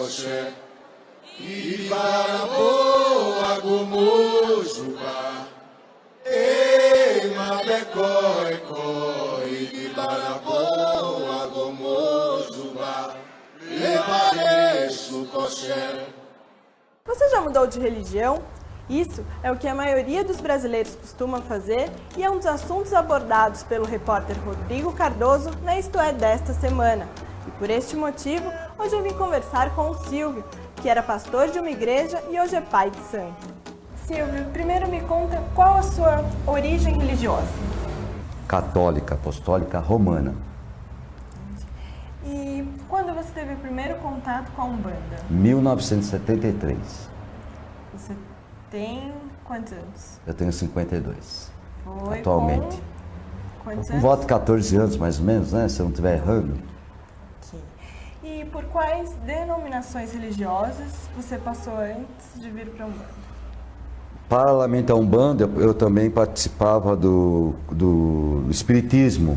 kosher Ibarabo agumujuba Mabeko eko Ibarabo agumujuba Lebaresu kosher. Você já mudou de religião? Isso é o que a maioria dos brasileiros costuma fazer e é um dos assuntos abordados pelo repórter Rodrigo Cardoso na Isto É desta semana. E por este motivo, hoje eu vim conversar com o Silvio, que era pastor de uma igreja e hoje é pai de santo. Silvio, primeiro me conta qual a sua origem religiosa? Católica, apostólica, romana. E quando você teve o primeiro contato com a Umbanda? 1973. Você tem quantos anos? Eu tenho 52. Foi atualmente. Com quantos Por anos? volta de 14 anos, mais ou menos, né? Se eu não estiver errando. Ok. E por quais denominações religiosas você passou antes de vir para a Umbanda? Paralelamente à Umbanda, eu também participava do Espiritismo,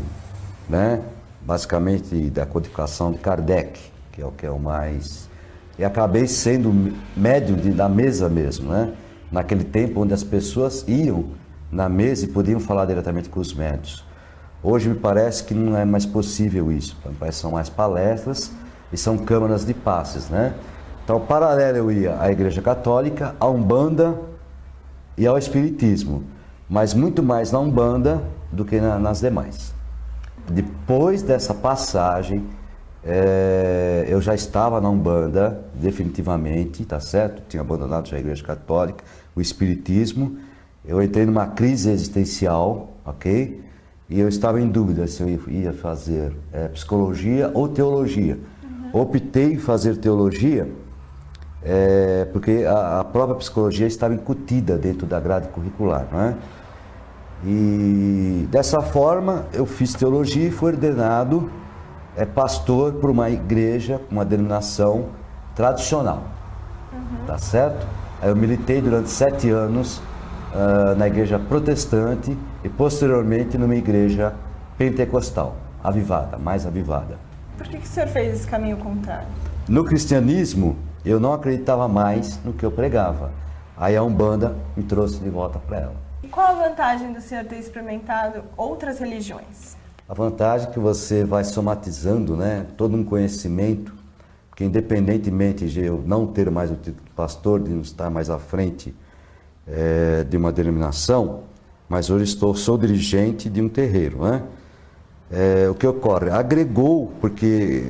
né? Basicamente da codificação de Kardec, que é o mais... E acabei sendo médium da mesa mesmo, né? Naquele tempo onde as pessoas iam na mesa e podiam falar diretamente com os médios. Hoje me parece que não é mais possível isso, me parece que são mais palestras e são câmaras de passes, né? Então, paralelo eu ia à Igreja Católica, à Umbanda e ao Espiritismo, mas muito mais na Umbanda do que nas demais. Depois dessa passagem, eu já estava na Umbanda, definitivamente, tá certo? Tinha abandonado já a Igreja Católica, o Espiritismo. Eu entrei numa crise existencial, ok? E eu estava em dúvida se eu ia fazer psicologia ou teologia. Optei em fazer teologia, porque a própria psicologia estava incutida dentro da grade curricular, não é? E dessa forma eu fiz teologia e fui ordenado pastor por uma igreja, uma denominação tradicional, tá certo? Aí eu militei durante 7 anos na igreja protestante e posteriormente numa igreja pentecostal, avivada, mais avivada. Por que o senhor fez esse caminho contrário? No cristianismo, eu não acreditava mais no que eu pregava. Aí a Umbanda me trouxe de volta para ela. E qual a vantagem do senhor ter experimentado outras religiões? A vantagem é que você vai somatizando, né, todo um conhecimento, que independentemente de eu não ter mais o título de pastor, de não estar mais à frente de uma denominação, mas hoje sou dirigente de um terreiro, né? O que ocorre? Agregou, porque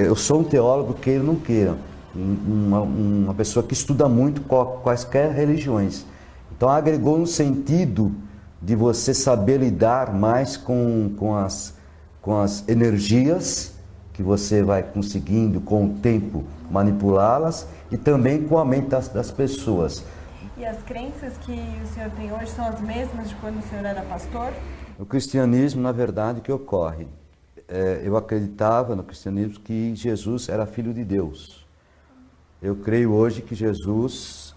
eu sou um teólogo, queira ou não queira, uma pessoa que estuda muito quaisquer religiões. Então agregou no sentido de você saber lidar mais com as energias que você vai conseguindo com o tempo manipulá-las e também com a mente das pessoas. E as crenças que o senhor tem hoje são as mesmas de quando o senhor era pastor? No cristianismo, na verdade, o que ocorre? Eu acreditava no cristianismo que Jesus era filho de Deus. Eu creio hoje que Jesus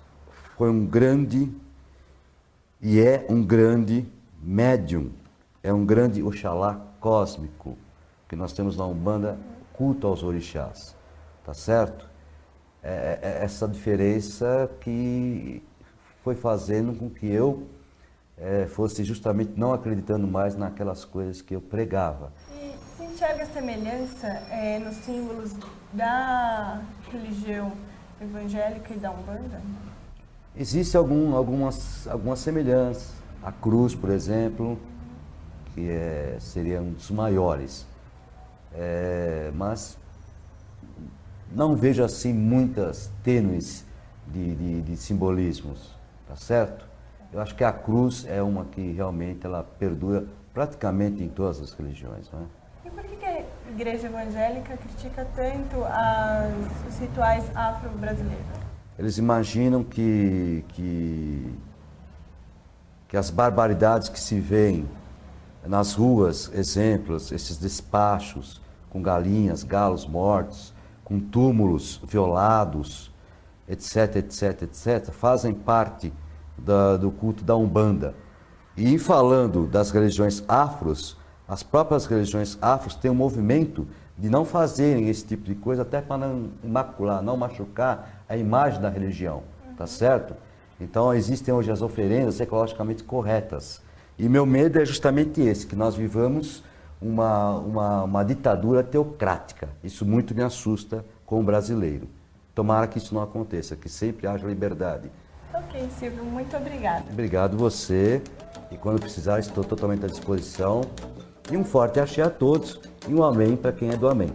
foi um grande e é um grande médium, é um grande Oxalá cósmico, que nós temos na Umbanda culto aos orixás, tá certo? Essa diferença que foi fazendo com que eu fosse justamente não acreditando mais naquelas coisas que eu pregava. E se enxerga semelhança nos símbolos da religião evangélica e da Umbanda? Existem algumas semelhanças. A cruz, por exemplo, que seria um dos maiores. Mas não vejo assim muitas tênues de simbolismos, tá certo? Eu acho que a cruz é uma que realmente ela perdura praticamente em todas as religiões, não é? E por que a igreja evangélica critica tanto os rituais afro-brasileiros? Eles imaginam que as barbaridades que se veem nas ruas, exemplos, esses despachos com galinhas, galos mortos, com túmulos violados, etc, etc, etc, fazem parte do culto da Umbanda. E falando das religiões afros, as próprias religiões afros têm um movimento de não fazerem esse tipo de coisa, até para não imacular, não machucar a imagem da religião, tá certo? Então existem hoje as oferendas ecologicamente corretas. E meu medo é justamente esse, que nós vivamos uma ditadura teocrática. Isso muito me assusta como brasileiro. Tomara que isso não aconteça, que sempre haja liberdade. Ok, Silvio, muito obrigada. Obrigado você, e quando precisar estou totalmente à disposição. E um forte axé a todos e um amém para quem é do amém.